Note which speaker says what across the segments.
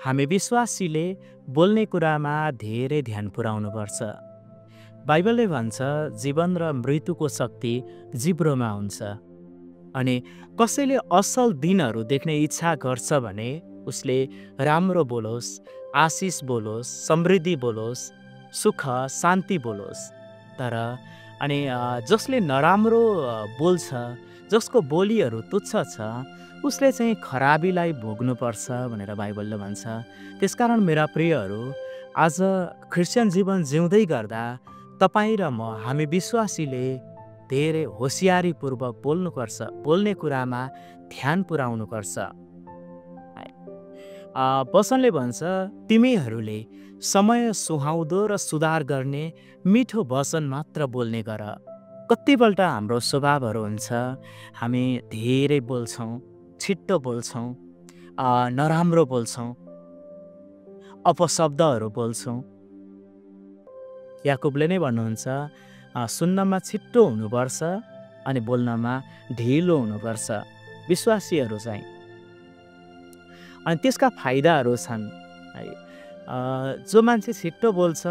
Speaker 1: हामी विश्वासीले बोल्ने कुरामा धेरै ध्यान पुर्याउनुपर्छ। बाइबलले भन्छ जीवन र मृत्युको शक्ति जिब्रोमा हुन्छ। अनि कसैले असल दिनहरू देख्ने इच्छा गर्छ भने उसले राम्रो बोलोस्, आशिष बोलोस्, समृद्धि बोलोस्, सुख शान्ति बोलोस्। तर जसले नराम्रो बोल्छ, जसको बोलीहरू तुच्छ छ, उसले चाहिँ खराबीलाई भोग्नुपर्छ भनेर बाइबलले भन्छ। त्यसकारण मेरा प्रियहरू, आज क्रिस्चियन जीवन जिउँदै गर्दा तपाईँ र म, हामी विश्वासीले धेरै होसियारीपूर्वक बोल्नुपर्छ, बोल्ने कुरामा ध्यान पुर्याउनुपर्छ। वचनले भन्छ तिमीहरूले समय सुहाउँदो र सुधार गर्ने मिठो वचन मात्र बोल्ने गर। कतिपल्ट हाम्रो स्वभावहरू हुन्छ, हामी धेरै बोल्छौँ, छिट्टो बोल्छौँ, नराम्रो बोल्छौँ, अपशब्दहरू बोल्छौँ। याकुबले नै भन्नुहुन्छ सुन्नमा छिट्टो हुनुपर्छ अनि बोल्नमा ढिलो हुनुपर्छ विश्वासीहरू चाहिँ। अनि त्यसका फाइदाहरू छन् है। जो मान्छे छिट्टो बोल्छ,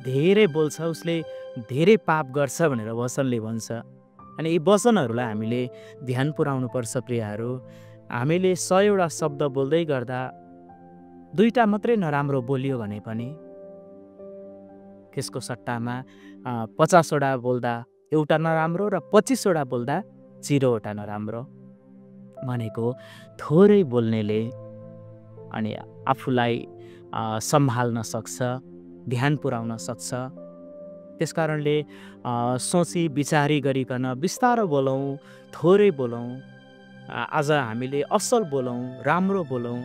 Speaker 1: धेरै बोल्छ, उसले धेरै पाप गर्छ भनेर वचनले भन्छ। अनि यी वचनहरूलाई हामीले ध्यान पुर्याउनुपर्छ प्रियहरू। हामीले 100वटा शब्द बोल्दै गर्दा 2टा मात्रै नराम्रो बोलियो भने पनि त्यसको सट्टामा 50वटा बोल्दा एउटा नराम्रो र 25वटा बोल्दा 0वटा नराम्रो। भनेको थोरै बोल्नेले अनि आफूलाई सम्हाल्न सक्छ, ध्यान पुर्याउन सक्छ। त्यसकारणले सोची विचारी गरिकन बिस्तारो बोलौँ, थोरै बोलौँ। आज हामीले असल बोलौँ, राम्रो बोलौँ,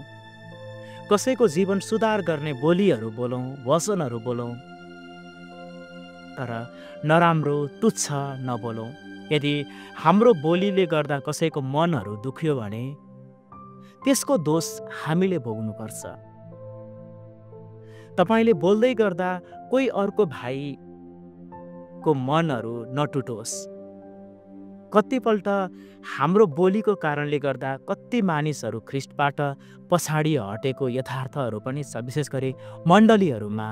Speaker 1: कसैको जीवन सुधार गर्ने बोलीहरू बोलौँ, वचनहरू बोलौँ। तर नराम्रो तुच्छ नबोलौँ। यदि हाम्रो बोलीले गर्दा कसैको मनहरू दुख्यो भने त्यसको दोष हामीले भोग्नुपर्छ। तपाईँले बोल्दै गर्दा कोही अर्को भाइको मनहरू नटुटोस्। कतिपल्ट हाम्रो बोलीको कारणले गर्दा कति मानिसहरू ख्रिस्टबाट पछाडि हटेको यथार्थहरू पनि छ, विशेष गरी मण्डलीहरूमा।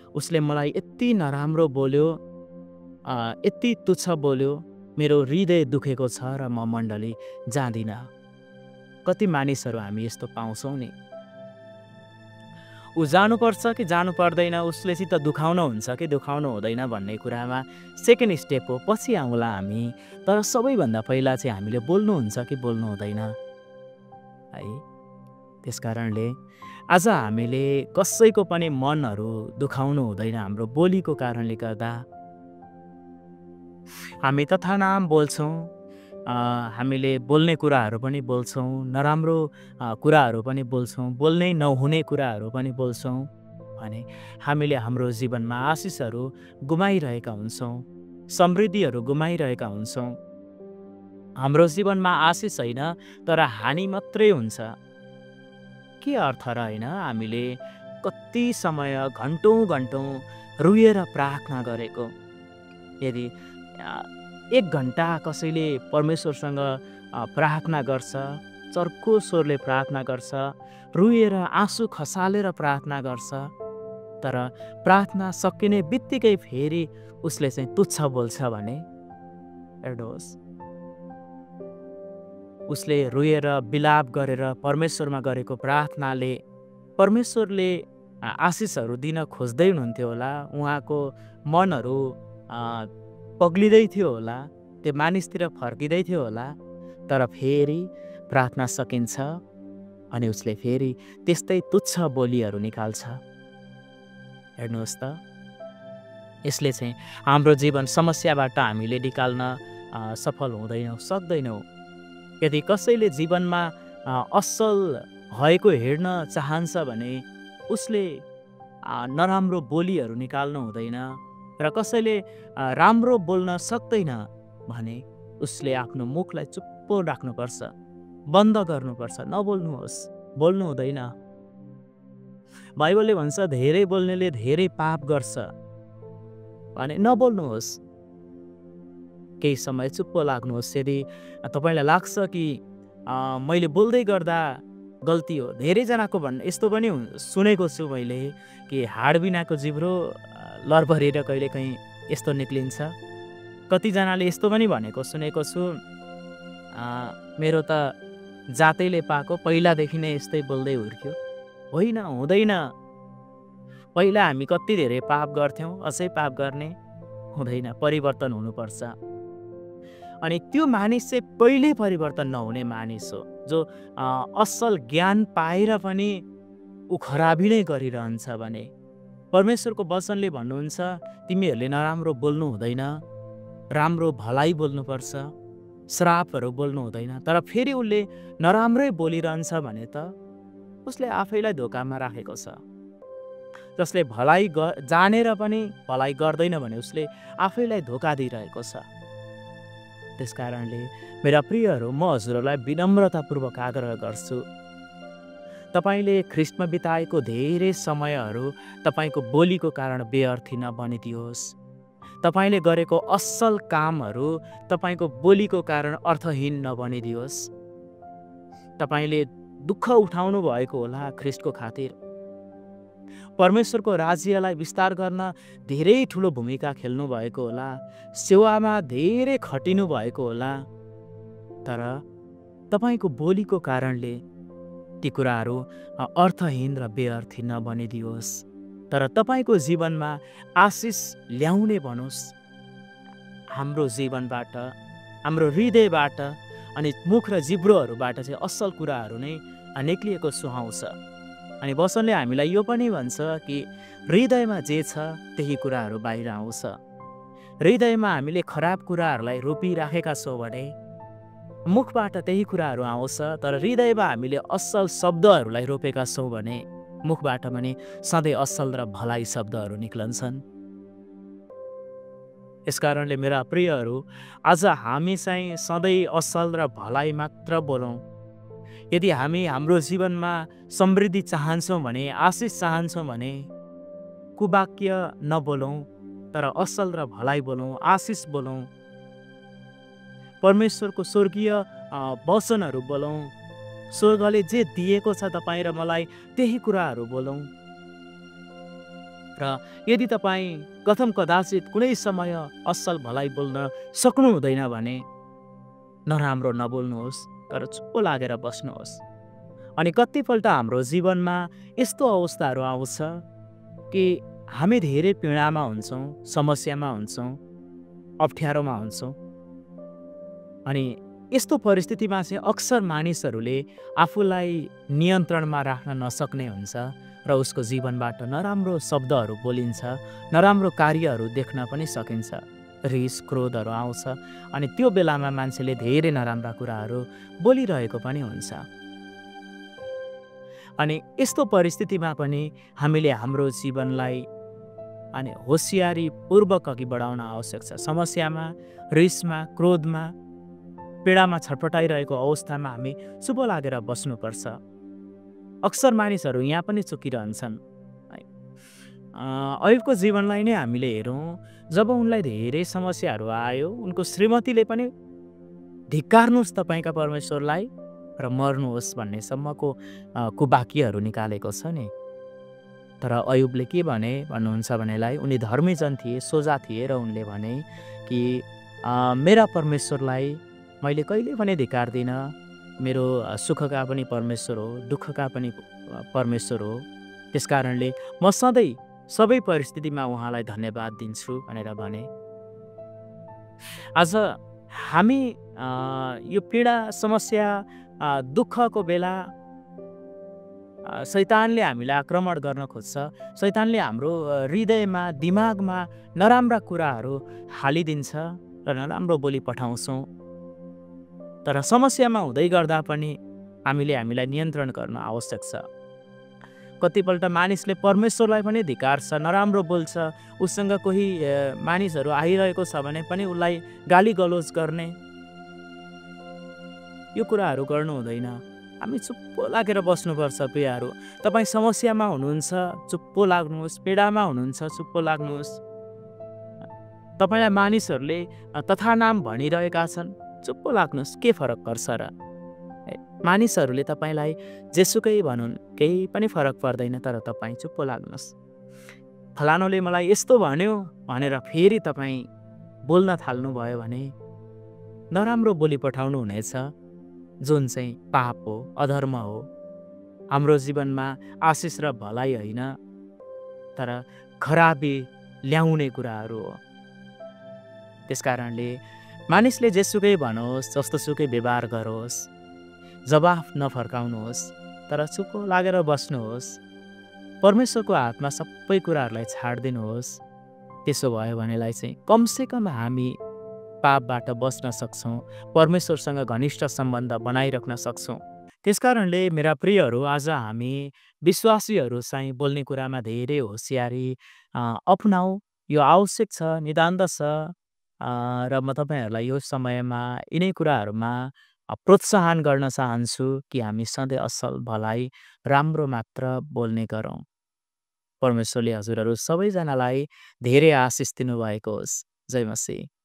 Speaker 1: उसले मलाई यति नराम्रो बोल्यो, यति तुच्छ बोल्यो, मेरो हृदय दुखेको छ र म मण्डली जाँदिनँ। कति मानिसहरू हामी यस्तो पाउँछौँ नि। ऊ जानुपर्छ कि जानु पर्दैन, उसले चाहिँ त दुखाउनु हुन्छ कि दुखाउनु हुँदैन भन्ने कुरामा सेकेन्ड स्टेप हो, पछि आउँला हामी। तर सबैभन्दा पहिला चाहिँ हामीले बोल्नुहुन्छ कि बोल्नु हुँदैन है। त्यसकारणले आज हामीले कसैको पनि मनहरू दुखाउनु हुँदैन हाम्रो बोलीको कारणले गर्दा। हामी तथानाम बोल्छौँ, हामीले बोल्ने कुराहरू पनि बोल्छौँ, नराम्रो कुराहरू पनि बोल्छौँ, बोल्नै नहुने कुराहरू पनि बोल्छौँ भने हामीले हाम्रो जीवनमा आशिषहरू गुमाइरहेका हुन्छौँ, समृद्धिहरू गुमाइरहेका हुन्छौँ। हाम्रो जीवनमा आशिष होइन तर हानि मात्रै हुन्छ। के अर्थ र होइन हामीले कति समय घन्टौँ घन्टौँ रुएर प्रार्थना गरेको। यदि 1 घन्टा कसैले परमेश्वरसँग प्रार्थना गर्छ, चर्को स्वरले प्रार्थना गर्छ, रुएर आँसु खसालेर प्रार्थना गर्छ, तर प्रार्थना सकिने बित्तिकै फेरि उसले चाहिँ तुच्छ बोल्छ भने हेर्नुहोस्, उसले रुएर विलाप गरेर परमेश्वरमा गरेको प्रार्थनाले परमेश्वरले आशिषहरू दिन खोज्दै हुनुहुन्थ्यो होला। उहाँको मनहरू पग्लिँदै थियो होला, त्यो मानिसतिर फर्किँदै थियो होला। तर फेरि प्रार्थना सकिन्छ अनि उसले फेरि त्यस्तै तुच्छ बोलीहरू निकाल्छ। हेर्नुहोस् त, यसले चाहिँ हाम्रो जीवन समस्याबाट हामीले निकाल्न सफल हुँदैनौँ, सक्दैनौँ। यदि कसैले जीवनमा असल भएको हेर्न चाहन्छ भने उसले नराम्रो बोलीहरू निकाल्नु हुँदैन। र कसैले राम्रो बोल्न सक्दैन भने उसले आफ्नो मुखलाई चुप्प राख्नुपर्छ, बन्द गर्नुपर्छ, नबोल्नुहोस्, बोल्नु हुँदैन। बाइबलले भन्छ धेरै बोल्नेले धेरै पाप गर्छ भने नबोल्नुहोस्। केही समय चुप्प लाग्नुहोस्। यदि तपाईँलाई लाग्छ कि मैले बोल्दै गर्दा गल्ती हो। धेरैजनाको यस्तो पनि सुनेको छु मैले कि हाड बिनाको जिब्रो लरभरेर कहिलेकाहीँ यस्तो निक्लिन्छ। कतिजनाले यस्तो पनि भनेको सुनेको छु, मेरो त जातैले पाएको, पहिलादेखि नै यस्तै बोल्दै हुर्क्यो। होइन, हुँदैन। पहिला हामी कति धेरै पाप गर्थ्यौँ, अझै पाप गर्ने हुँदैन, परिवर्तन हुनुपर्छ। अनि त्यो मानिस चाहिँ पहिल्यै परिवर्तन नहुने मानिस हो, जो असल ज्ञान पाएर पनि ऊ खराबी नै गरिरहन्छ भने। परमेश्वरको वचनले भन्नुहुन्छ तिमीहरूले नराम्रो बोल्नु हुँदैन, राम्रो भलाइ बोल्नुपर्छ, श्रापहरू बोल्नु हुँदैन। तर फेरि उसले नराम्रै बोलिरहन्छ भने त उसले आफैलाई धोकामा राखेको छ। जसले भलाइ जानेर पनि भलाइ गर्दैन भने उसले आफैलाई धोका दिइरहेको छ। त्यसकारणले मेरा प्रियहरू, म हजुरहरूलाई विनम्रतापूर्वक आग्रह गर्छु, तपाईँले ख्रिस्टमा बिताएको धेरै समयहरू तपाईँको बोलीको कारण बेअर्थी नबनिदियोस्। तपाईँले गरेको असल कामहरू तपाईँको बोलीको कारण अर्थहीन नबनिदियोस्। तपाईँले दुःख उठाउनु भएको होला ख्रिस्टको खातिर, परमेश्वरको राज्यलाई विस्तार गर्न धेरै ठुलो भूमिका खेल्नु भएको होला, सेवामा धेरै खटिनु भएको होला, तर तपाईँको बोलीको कारणले ती कुराहरू अर्थहीन र बेअर्थी नबनिदियोस्। तर तपाईँको जीवनमा आशिष ल्याउने बनोस्। हाम्रो जीवनबाट, हाम्रो हृदयबाट अनि मुख र जिब्रोहरूबाट चाहिँ असल कुराहरू नै निक्लिएको सुहाउँछ। अनि वचनले हामीलाई यो पनि भन्छ कि हृदयमा जे छ त्यही कुराहरू बाहिर आउँछ। हृदयमा हामीले खराब कुराहरूलाई रोपिराखेका छौँ भने मुखबाट त्यही कुराहरू आउँछ। तर हृदयमा हामीले असल शब्दहरूलाई रोपेका छौँ भने मुखबाट पनि सधैँ असल र भलाइ शब्दहरू निक्लन्छन्। यसकारणले मेरा प्रियहरू, आज हामी चाहिँ सधैँ असल र भलाइ मात्र बोलौँ। यदि हामी हाम्रो जीवनमा समृद्धि चाहन्छौँ भने, आशिष चाहन्छौँ भने कुवाक्य नबोलौँ, तर असल र भलाइ बोलौँ, आशिष बोलौँ। परमेश्वरको स्वर्गीय वचनहरू बोलौँ। स्वर्गले जे दिएको छ तपाईँ र मलाई त्यही कुराहरू बोलौँ। र यदि तपाईँ कथम कदाचित कुनै समय असल भलाइ बोल्न सक्नु हुँदैन भने नराम्रो नबोल्नुहोस्, तर चुप्पो लागेर बस्नुहोस्। अनि कतिपल्ट हाम्रो जीवनमा यस्तो अवस्थाहरू आउँछ कि हामी धेरै पीडामा हुन्छौँ, समस्यामा हुन्छौँ, अप्ठ्यारोमा हुन्छौँ। अनि यस्तो परिस्थितिमा चाहिँ अक्सर मानिसहरूले आफूलाई नियन्त्रणमा राख्न नसक्ने हुन्छ र उसको जीवनबाट नराम्रो शब्दहरू बोलिन्छ, नराम्रो कार्यहरू देख्न पनि सकिन्छ। रिस, क्रोधहरू आउँछ अनि त्यो बेलामा मान्छेले धेरै नराम्रा कुराहरू बोलिरहेको पनि हुन्छ। अनि यस्तो परिस्थितिमा पनि हामीले हाम्रो जीवनलाई अनि होसियारीपूर्वक अघि बढाउन आवश्यक छ। समस्यामा, रिसमा, क्रोधमा, पीडामा छटपटाइरहेको अवस्थामा हामी चुप लागेर बस्नुपर्छ। अक्सर मानिसहरू यहाँ पनि चुकिरहन्छन्। अयुबको जीवनलाई नै हामीले हेरौँ, जब उनलाई धेरै समस्याहरू आयो, उनको श्रीमतीले पनि धिक्कार्नुहोस् तपाईँका परमेश्वरलाई र मर्नुहोस् भन्नेसम्मको कुवाक्यहरू निकालेको छ नि। तर अयुबले के भन्नुहुन्छ भनेलाई, उनी धर्मीजन थिए, सोझा थिए र उनले भने कि मेरा परमेश्वरलाई मैले कहिले पनि धिक्कार्दिनँ। मेरो सुखका पनि परमेश्वर हो, दुःखका पनि परमेश्वर हो। त्यसकारणले म सधैँ सबै परिस्थितिमा उहाँलाई धन्यवाद दिन्छु भनेर भने। आज हामी यो पीडा, समस्या, दुःखको बेला शैतानले हामीलाई आक्रमण गर्न खोज्छ। शैतानले हाम्रो हृदयमा, दिमागमा नराम्रा कुराहरू हालिदिन्छ र नराम्रो बोली पठाउँछौँ। तर समस्यामा हुँदै गर्दा पनि हामीलाई नियन्त्रण गर्न आवश्यक छ। कतिपल्ट मानिसले परमेश्वरलाई पनि धिक्कार्छ, नराम्रो बोल्छ। उसँग कोही मानिसहरू आइरहेको छ भने पनि उसलाई गाली गलोच गर्ने, यो कुराहरू गर्नु हुँदैन। हामी चुप्पो लागेर बस्नुपर्छ। प्रियहरू, तपाईँ समस्यामा हुनुहुन्छ, चुप्पो लाग्नुहोस्। पीडामा हुनुहुन्छ, चुप्पो लाग्नुहोस्। तपाईँलाई मानिसहरूले तथा नाम भनिरहेका छन्, चुप्पो लाग्नुहोस्। के फरक पर्छ र? मानिसहरूले तपाईँलाई जेसुकै भनुन् केही पनि फरक पर्दैन, तर तपाईँ चुप्प लाग्नुहोस्। फलानुले मलाई यस्तो भन्यो भनेर फेरि तपाईँ बोल्न थाल्नुभयो भने नराम्रो बोली पठाउनु हुनेछ, जुन चाहिँ पाप हो, अधर्म हो। हाम्रो जीवनमा आशिष र भलाइ होइन, तर खराबी ल्याउने कुराहरू हो। त्यसकारणले मानिसले जेसुकै भनोस्, जस्तोसुकै व्यवहार गरोस्, जवाफ नफर्काउनुहोस्, तर चुप्प लागेर बस्नुहोस्। परमेश्वरको हातमा सबै कुराहरूलाई छाडिदिनुहोस्। त्यसो भयो भनेलाई चाहिँ कमसेकम हामी पापबाट बच्न सक्छौँ, परमेश्वरसँग घनिष्ठ सम्बन्ध बनाइराख्न सक्छौँ। त्यसकारणले मेरा प्रियहरू, आज हामी विश्वासीहरू चाहिँ बोल्ने कुरामा धेरै होसियारी अपनाऊ। यो आवश्यक छ, नितान्त छ। र म तपाईँहरूलाई यो समयमा यिनै कुराहरूमा प्रोत्साहन गर्न चाहन्छु कि हामी सधैँ असल, भलाइ, राम्रो मात्र बोल्ने गरौँ। परमेश्वरले हजुरहरू सबैजनालाई धेरै आशिष दिनुभएको होस्। जय मसीह।